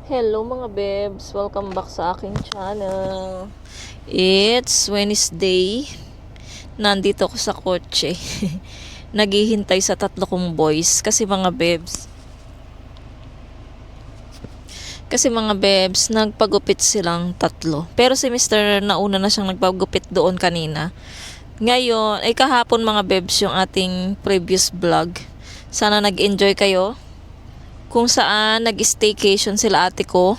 Hello mga bebs, welcome back sa aking channel. It's Wednesday. Nandito ako sa kotse. Naghihintay sa tatlo kong boys kasi mga bebs, nagpagupit silang tatlo. Pero si Mr. nauna na siyang nagpagupit doon kanina. Ngayon, ay kahapon mga bebs yung ating previous vlog. Sana nag-enjoy kayo. Kung saan nag-staycation sila ate ko.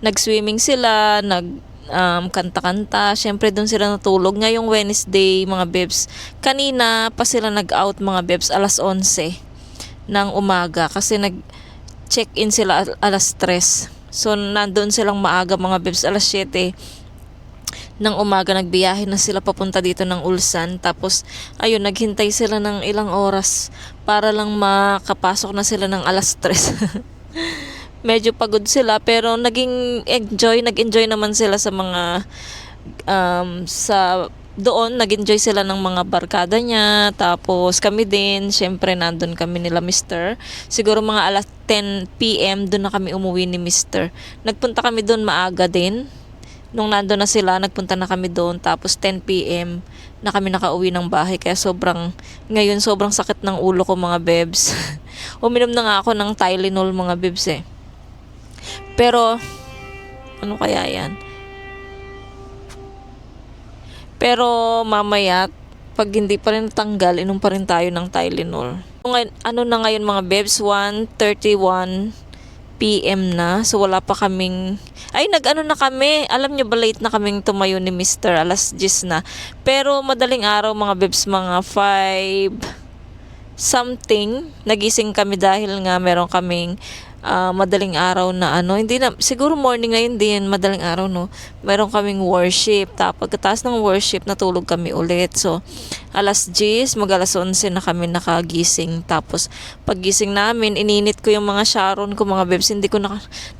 Nag-swimming sila, kanta-kanta. Syempre doon sila natulog. Ngayong Wednesday, mga bebs. Kanina pa sila nag-out, mga bebs, alas 11 ng umaga. Kasi nag-check-in sila alas 3. So, nandun silang maaga, mga bebs, alas 7 ng umaga. Nagbiyahe na sila papunta dito ng Ulsan. Tapos, ayun, naghintay sila ng ilang oras para lang makapasok na sila ng alas 3. Medyo pagod sila pero nag-enjoy naman sila sa mga nag-enjoy sila ng mga barkada niya. Tapos kami din, syempre nandun kami nila Mr. Siguro mga alas 10 PM doon na kami umuwi ni Mr. Nagpunta kami doon maaga din. Nung nandun na sila, nagpunta na kami doon. Tapos 10 PM na kami nakauwi ng bahay. Kaya ngayon sobrang sakit ng ulo ko, mga bebs. Uminom na nga ako ng Tylenol, mga bebs eh. Pero, ano kaya yan? Pero mamaya, pag hindi pa rin tanggal, inom pa rin tayo ng Tylenol. Ano na ngayon mga bebs, 1:31 PM na. So wala pa kaming nag-ano na kami. Alam nyo ba, late na kaming tumayo ni Mr. Alas 10 na. Pero madaling araw mga bebs, mga 5 something. Nagising kami dahil nga meron kaming madaling araw na hindi na, siguro morning ngayon din, madaling araw no. Meron kaming worship. Tapos pagkatapos ng worship, natulog kami ulit. So alas 10, mag-alas 11 na kami nakagising. Tapos paggising namin, ininit ko yung mga Sharon ko, mga bebs. Hindi ko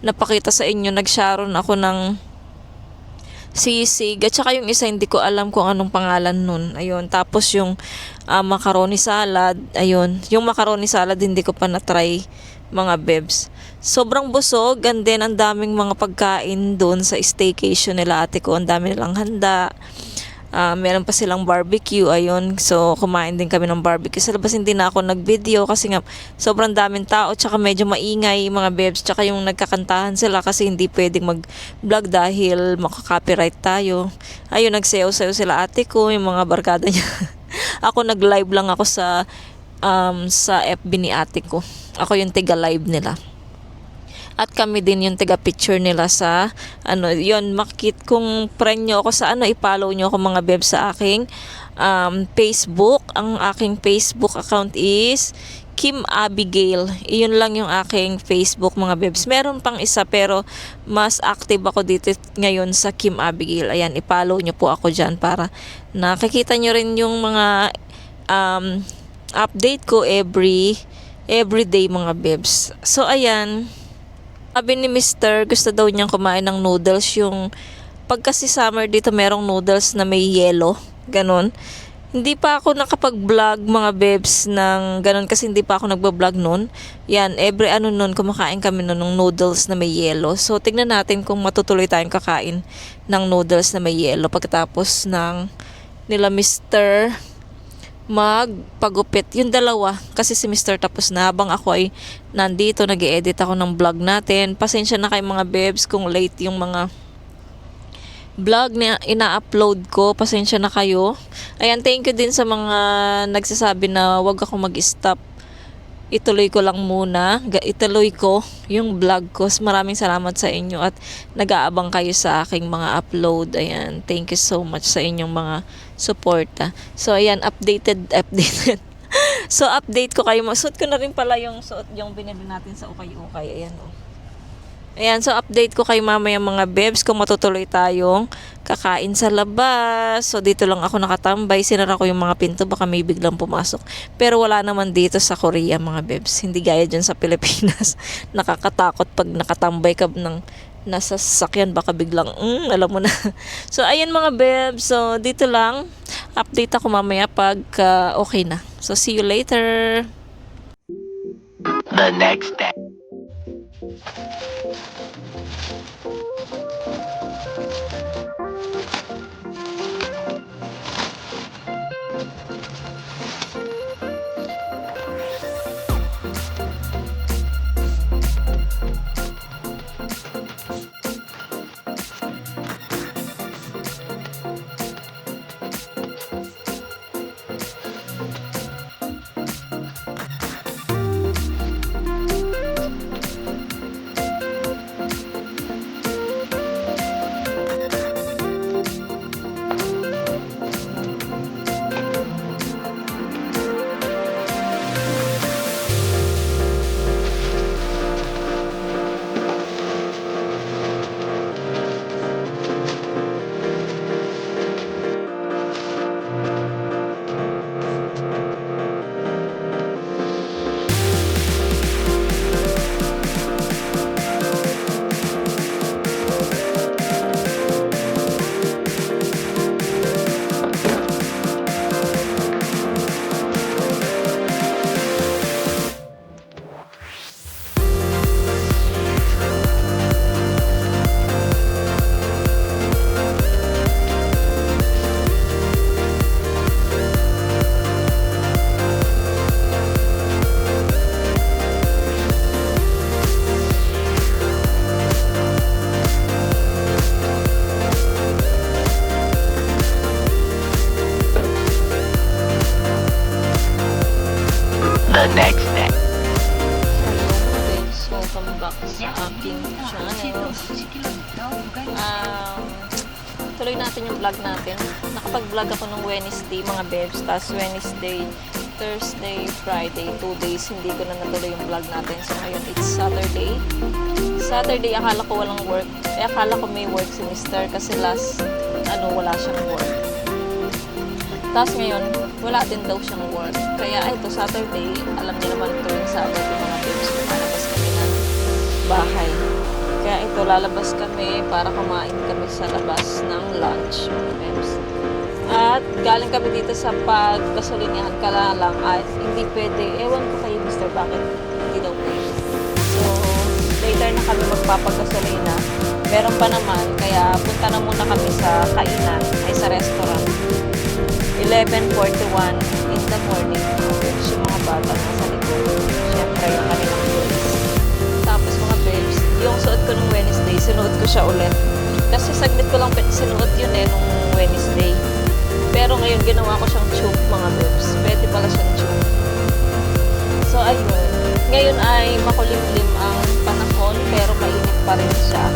napakita sa inyo. Nag-Sharon ako ng sisig. At saka yung isa, hindi ko alam kung anong pangalan nun. Ayun. Tapos yung macaroni salad. Ayun. Yung macaroni salad, hindi ko pa na-try, mga bebs. Sobrang busog. And then, ang daming mga pagkain doon sa staycation nila ate ko. Ang dami nilang handa. Meron pa silang barbecue. Ayun. So, kumain din kami ng barbecue. Sa labas hindi na ako nag-video kasi nga sobrang daming tao. Tsaka medyo maingay, mga bebs. Tsaka yung nagkakantahan sila kasi hindi pwedeng mag-vlog dahil makaka-copyright tayo. Ayun, nagsayaw-sayaw sila ate ko, yung mga barkada niya. Ako nag-live lang ako sa FB ni ate ko. Ako yung tiga-live nila. At kami din yung taga-picture nila sa yun, kung friend nyo ako sa i-follow nyo ako, mga beb, sa aking Facebook. Ang aking Facebook account is Kim Abigail. Iyon lang yung aking Facebook, mga bebs. Meron pang isa pero mas active ako dito ngayon sa Kim Abigail. Ayan, i-follow nyo po ako dyan para nakikita nyo rin yung mga update ko every day, mga bebs. So ayan, sabi ni Mr. gusto daw niyang kumain ng noodles. Yung pag kasi summer dito, merong noodles na may yellow, ganon. Hindi pa ako nakapag-vlog, mga bebs, ng ganon kasi hindi pa ako nagba-vlog nun. Yan, every nun, kumakain kami nun ng noodles na may yellow. So tignan natin kung matutuloy tayong kakain ng noodles na may yellow pagkatapos ng nila Mr. magpagupit. Yung dalawa, kasi si Mr. tapos na, habang ako ay nandito, nag-i-edit ako ng vlog natin. Pasensya na kay mga bebs kung late yung mga vlog na ina-upload ko. Pasensya na kayo. Ayan, thank you din sa mga nagsasabi na wag ako mag-stop. Ituloy ko lang muna. Ituloy ko yung vlog ko. Maraming salamat sa inyo at nag-aabang kayo sa aking mga upload. Ayan, thank you so much sa inyong mga suporta. So, ayan, updated. So, update ko kayo. Suot ko na rin pala yung binili natin sa ukay-ukay. Ayan, oh. Ayan, so update ko kayo mamaya, mga bebs, kung matutuloy tayong kakain sa labas. So dito lang ako nakatambay. Sinara ko yung mga pinto, baka may biglang pumasok. Pero wala naman dito sa Korea, mga bebs. Hindi gaya dyan sa Pilipinas. Nakakatakot pag nakatambay ka ng nasa sasakyan, baka biglang alam mo na. So ayan, mga bebs, so dito lang. Update ako mamaya pag okay na. So see you later. The next day. the next day. So, welcome back sa aking channel. Tuloy natin yung vlog natin. Nakapag-vlog ako nung Wednesday, mga bebs. Tapos Wednesday, Thursday, Friday, 2 days, hindi ko na natuloy yung vlog natin. So, ngayon, it's Saturday. Saturday, akala ko walang work. Akala ko may work si Mr. kasi last, wala siyang work. Tapos ngayon, wala din daw siyang work. Kaya, ito, Saturday, alam niyo naman ito yung Saturday, mga bebs. Lumalabas kami ng bahay. Kaya ito, lalabas kami para kumain kami sa labas ng lunch, mga bebs. At galing kami dito sa pagkasolinihan kala lang at hindi pwede. Ewan ko kayo, Mr. Bakit hindi daw pwede. So, later na kami magpapagasolina. Meron pa naman, kaya punta na muna kami sa kainan, ay sa restaurant. 11:41 in the morning. Yung mga bata nasa likod. Siyempre, yung kanilang boys. Tapos mga babes, yung suot ko nung Wednesday, sinuot ko siya ulit. Kasi saglit ko lang sinuot yun nung Wednesday. Pero ngayon, ginawa ko siyang tube, mga babes. Pwede pala siyang tube. So, ayun. Ngayon ay makulimlim ang panahon, pero mainit pa rin siya.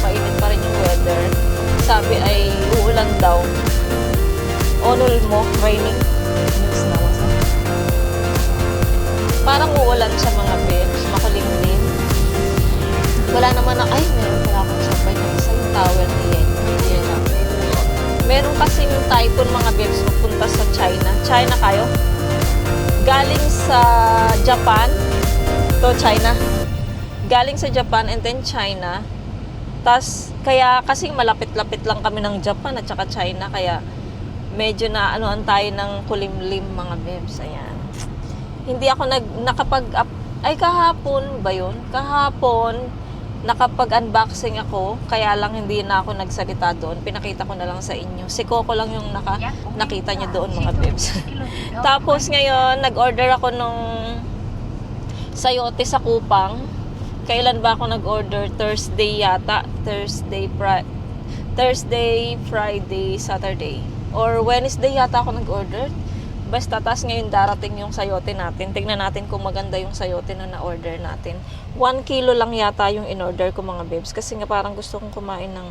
Mainit pa rin yung weather. Sabi ay uulan daw. Onul mo, raining. News na wasa. Parang uulan siya, mga babes. Makulimlim. Wala naman na, meron pala akong sabay na isa yung towel ni Yen. Yan lang. Meron kasing typhoon, mga babes, pupunta sa China. China kayo? Galing sa Japan to China. Galing sa Japan and then China. Tas kaya kasing malapit-lapit lang kami ng Japan at saka China, kaya medyo na tayo ng kulimlim, mga babes. Ayan. Hindi ako kahapon ba yun? Kahapon nakapag-unboxing ako, kaya lang hindi na ako nagsalita doon. Pinakita ko na lang sa inyo. Si Coco lang yung nakita niya doon, mga babes. Tapos ngayon, nag-order ako nung sayote sa Kupang. Kailan ba ako nag-order? Thursday yata. Thursday, Friday, Saturday. Or Wednesday yata ako nag-order. Basta, tas ngayon darating yung sayote natin. Tignan natin kung maganda yung sayote na na-order natin. 1 kilo lang yata yung in-order ko, mga babes. Kasi nga parang gusto kong kumain ng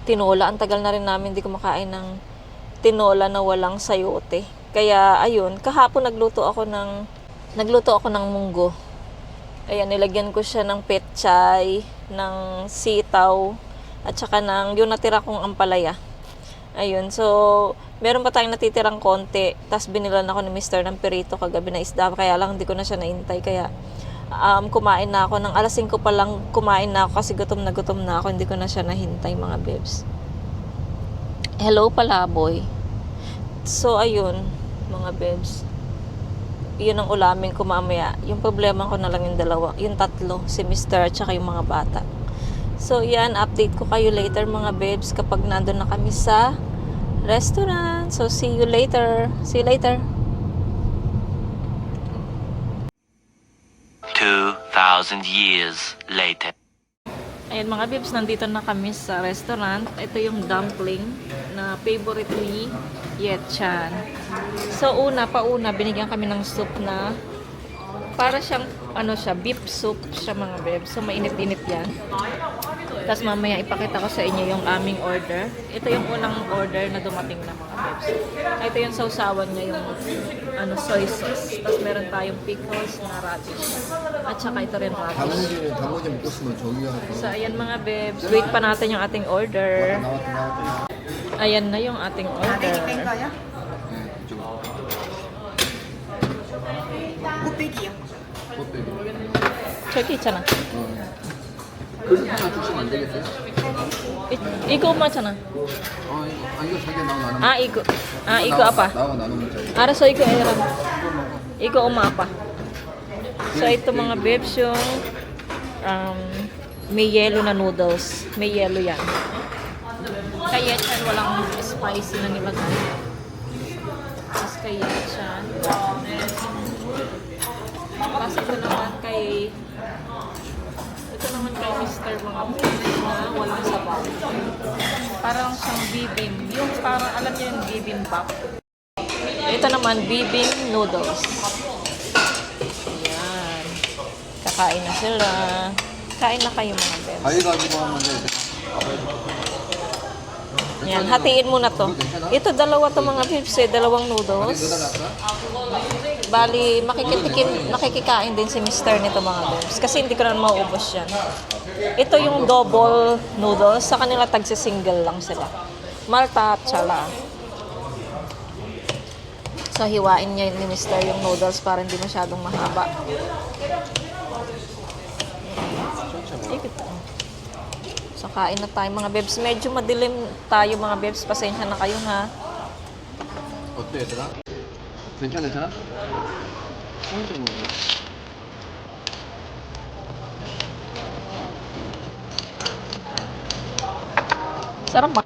tinola. Ang tagal na rin namin hindi kumakain ng tinola na walang sayote. Kaya, ayun. Kahapon nagluto ako ng munggo. Ayan, nilagyan ko siya ng petchay, ng sitaw, at saka yung natira kong ampalaya. Ayun, so meron pa tayong natitirang konti. Tapos binilan ako ni Mr. ng perito kagabi na isda. Kaya lang hindi ko na siya naintay. Kaya kumain na ako. Ng alas 5 pa lang kumain na ako kasi gutom na ako. Hindi ko na siya nahintay, mga babes. Hello pala, boy. So, ayun, mga babes. Yun ang ulamin ko mamaya. Yung problema ko na lang yung dalawa. Yung tatlo, si Mr. at saka yung mga bata. So, yan, update ko kayo later, mga babes, kapag nandun na kami sa restaurant. So, see you later. See you later. 2,000 years later. Ayan, mga babes, nandito na kami sa restaurant. Ito yung dumpling na favorite ni Yetchan. So, pauna, binigyan kami ng soup na para siyang, beef soup siya, mga babes. So, mainit-init yan. Tapos mamaya ipakita ko sa inyo yung aming order. Ito yung unang order na dumating na, mga babes. Ito yung sausawan niya, yung soy sauce. Tapos meron tayong pickles na radish. At saka ito rin radish. So ayan, mga babes. Wait pa natin yung ating order. Ayan na yung ating order. 저기 있잖아. 그릇 하나 주시면 안 되겠어요? 이거 맞잖아. 이거 자기가 나오면 이거 apa? 나와 나눠 먹자. Araso iko era. Iko uma apa? So ito, mga babes, yung may yellow na noodles. May yellow yan. Kaya yan walang spicy na nilagay. Tapos kaya yan. Tapos ito naman kay Mr. mga babes na walang sabaw. Parang siyang bibim. Yung parang, alam niyo yung bibimbap. Ito naman, bibim noodles. Kakain na sila. Kain na kayo mga bebs. 가위가위보 하면 돼. Yan, hatiin mo na to. Ito, dalawa to mga bebs eh. Dalawang noodles. Bali, makikikain din si Mr. nito mga bebs. Kasi hindi ko na mauubos yan. Ito yung double noodles. Sa kanila tagsi-single lang sila. Malta at chala. So, hiwain niya ni Mr. yung noodles para hindi masyadong mahaba. So, kain na tayo mga bebs. Medyo madilim tayo mga bebs. Pasensya na kayo ha. 어때 얘들아? 괜찮아? Sarap ba?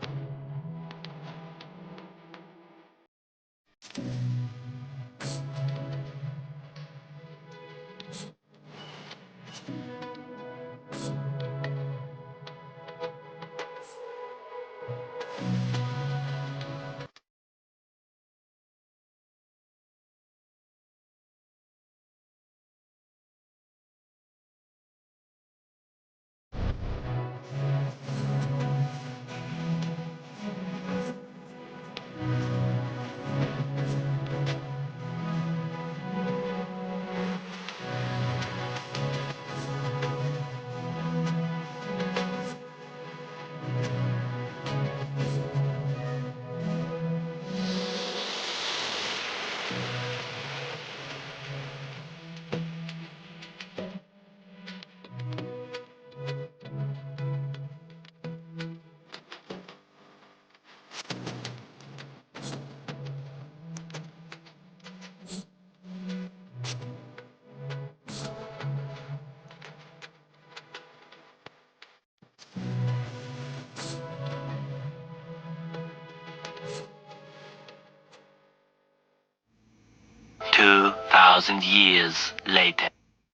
Two thousand years later.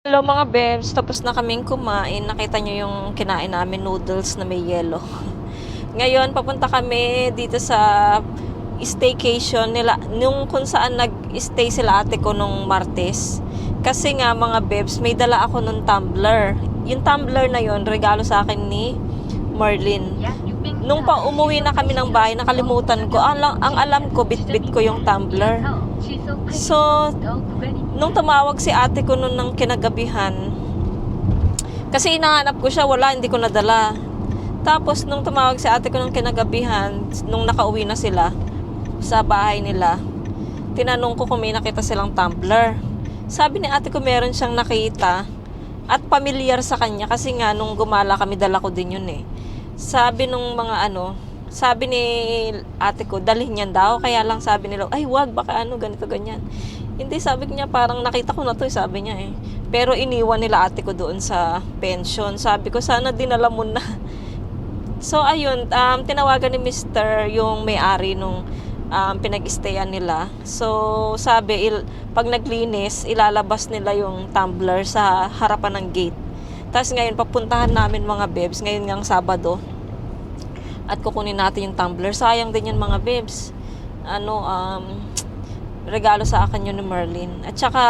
Hello mga bebs, tapos na kaming kumain. Nakita nyo yung kinain namin noodles na may yelo. Ngayon, papunta kami dito sa staycation nila, nung kung saan nag-stay sila ate ko nung Martes. Kasi nga mga bebs, may dala ako nung tumbler. Yung tumbler na yon regalo sa akin ni Marlene. Nung pa umuwi na kami ng bahay, nakalimutan ko. Ang alam ko, bit-bit ko yung tumbler. So, nung tumawag si ate ko noon ng kinagabihan, kasi inahanap ko siya, wala, hindi ko nadala. Tapos, nung tumawag si ate ko ng kinagabihan, nung nakauwi na sila sa bahay nila, tinanong ko kung may nakita silang tumbler. Sabi ni ate ko meron siyang nakita at pamilyar sa kanya kasi nga nung gumala kami, dala ko din yun eh. Sabi nung mga sabi ni ate ko, dalhin niyan daw. Kaya lang sabi nila, ay wag, baka ganito, ganyan. Hindi, sabi niya, parang nakita ko na to, sabi niya eh. Pero iniwan nila ate ko doon sa pension. Sabi ko, sana dinala mo na. So, ayun, tinawagan ni Mr. yung may-ari nung pinag-stayan nila. So, sabi, pag naglinis, ilalabas nila yung tumbler sa harapan ng gate. Tapos ngayon, papuntahan namin mga bebs, ngayon ngang Sabado. At kukunin natin yung tumbler. Sayang din yun mga bebs. Regalo sa akin yun ni Merlin. At saka,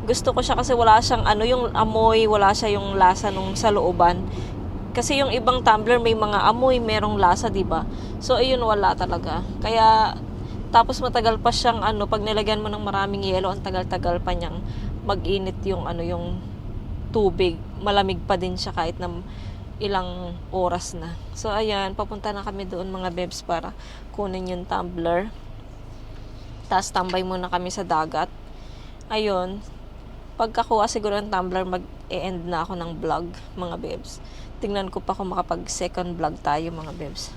gusto ko siya kasi wala siyang yung amoy, wala siya yung lasa nung sa looban. Kasi yung ibang tumbler may mga amoy, merong lasa, diba? So, ayun, wala talaga. Kaya, tapos matagal pa siyang pag nilagyan mo ng maraming yelo, ang tagal-tagal pa niyang mag-init yung yung tubig. Malamig pa din siya kahit na ilang oras na. So, ayan, papunta na kami doon mga bebs para kunin yung tumbler. Tapos, tambay muna kami sa dagat. Ayun, pagkakuha siguro ng tumbler, mag-e-end na ako ng vlog, mga bebs. Tingnan ko pa kung makapag-second vlog tayo, mga bebs.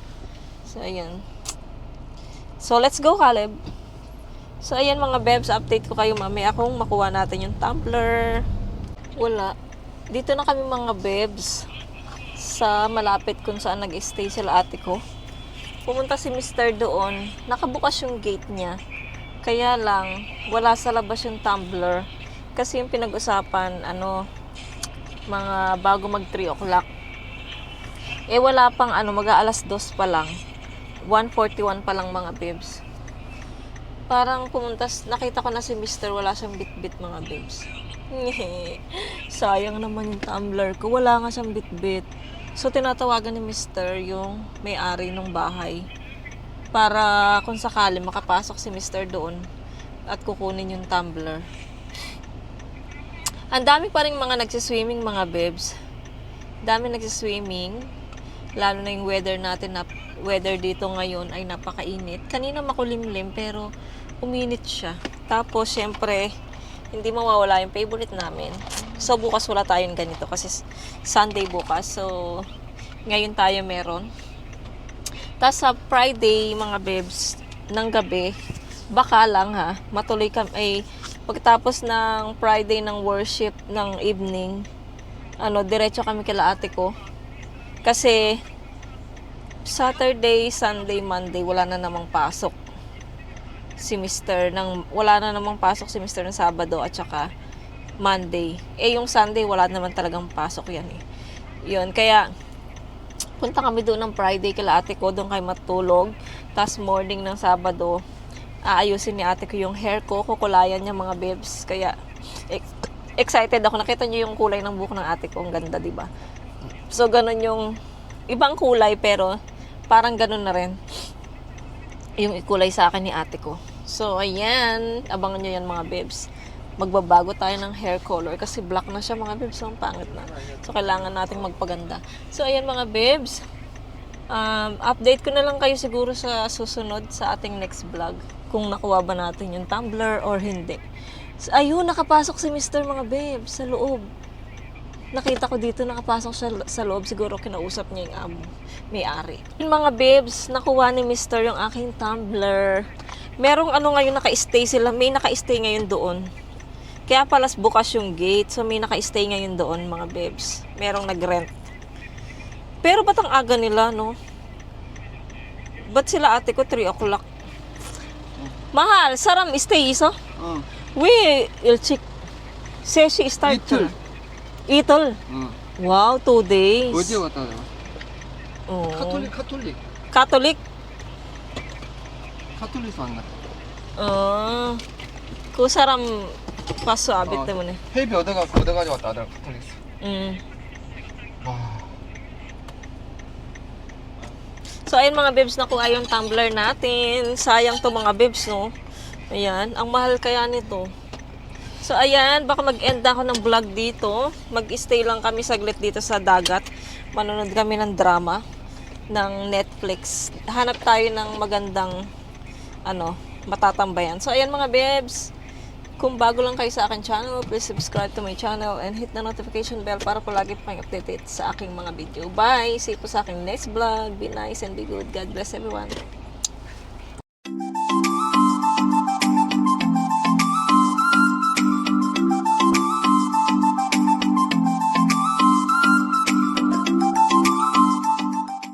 So, ayan. So, let's go, Caleb. So, ayan mga bebs, update ko kayo mamaya kung makuha natin yung tumbler. Wala. Dito na kami mga bebs sa malapit kung saan nag-stay sila ate ko. Pumunta si Mr. doon. Nakabukas yung gate niya. Kaya lang, wala sa labas yung tumbler. Kasi yung pinag-usapan, mga bago mag 3 o'clock. Eh, wala pang mag-aalas 2 pa lang. 1:41 pa lang mga bebs. Parang nakita ko na si Mr. wala siyang bit-bit mga babes. Sayang naman yung tumbler ko. Wala nga siyang bit-bit. So, tinatawagan ni Mr. yung may-ari ng bahay para kung sakali makapasok si Mr. doon at kukunin yung tumbler. Ang dami pa rin mga nagsiswimming mga babes. Dami nagsiswimming. Lalo na yung weather natin na weather dito ngayon ay napakainit. Kanina makulimlim pero uminit siya. Tapos syempre hindi mawawala yung favorite namin. So bukas wala tayong ganito kasi Sunday bukas. So ngayon tayo meron. Tapos sa Friday mga babes ng gabi, baka lang ha, matuloy kami pagkatapos ng Friday ng worship ng evening, diretso kami kila ate ko. Kasi Saturday, Sunday, Monday wala na namang pasok si Mr. Wala na namang pasok si Mr. ng Sabado at saka Monday. Yung Sunday wala naman talagang pasok yan eh. Yun, kaya punta kami doon ng Friday kila ate ko, doon kayo matulog. Tapos morning ng Sabado, aayusin ni ate ko yung hair ko, kukulayan niya mga babes. Kaya excited ako. Nakita niyo yung kulay ng buhok ng ate ko, ang ganda, 'di ba? So ganun yung ibang kulay pero parang ganun na rin yung kulay sa akin ni ate ko. So ayan, abangan niyo yan mga babes. Magbabago tayo ng hair color kasi black na siya mga babes, so ang pangit na. So kailangan nating magpaganda. So ayan mga babes, update ko na lang kayo siguro sa susunod sa ating next vlog kung nakuha ba natin yung tumbler or hindi. So, ayun, nakapasok si Mr. mga babes sa loob. Nakita ko dito nakapasok siya sa loob, siguro kinausap niya yung may-ari. Yung mga babes, nakuha ni Mr. yung aking tumbler. Merong ngayon naka-stay sila, may naka-stay ngayon doon. Kaya palas bukas yung gate, so may naka-stay ngayon doon mga babes. Merong nag-rent. Pero ba't ang aga nila, no? Ba't sila ate ko 3 o'clock? Mahal, saram stay iso? 응. We, ilchik. Seshi start. 이틀. Itol. 응. Wow, 2 days. 어디에 왔다 내가? Oh. 카톨릭. Catholic? 카톨릭에서 왔나? Kung saram paso abit naman eh. 회비 얻어가지고 왔다 아들 카톨릭에서. 와. So, ayun mga babes, nakuha yung tumbler natin. Sayang to mga babes, no? Ayan, ang mahal kaya nito. So, ayan, baka mag-end ako ng vlog dito. Mag-stay lang kami saglit dito sa dagat. Manonood kami ng drama ng Netflix. Hanap tayo ng magandang, matatambayan. So, ayan mga babes. Kung bago lang kayo sa akin channel, please subscribe to my channel and hit the notification bell para palagi po kayong updated sa aking mga video. Bye! See you po sa aking next vlog. Be nice and be good. God bless everyone.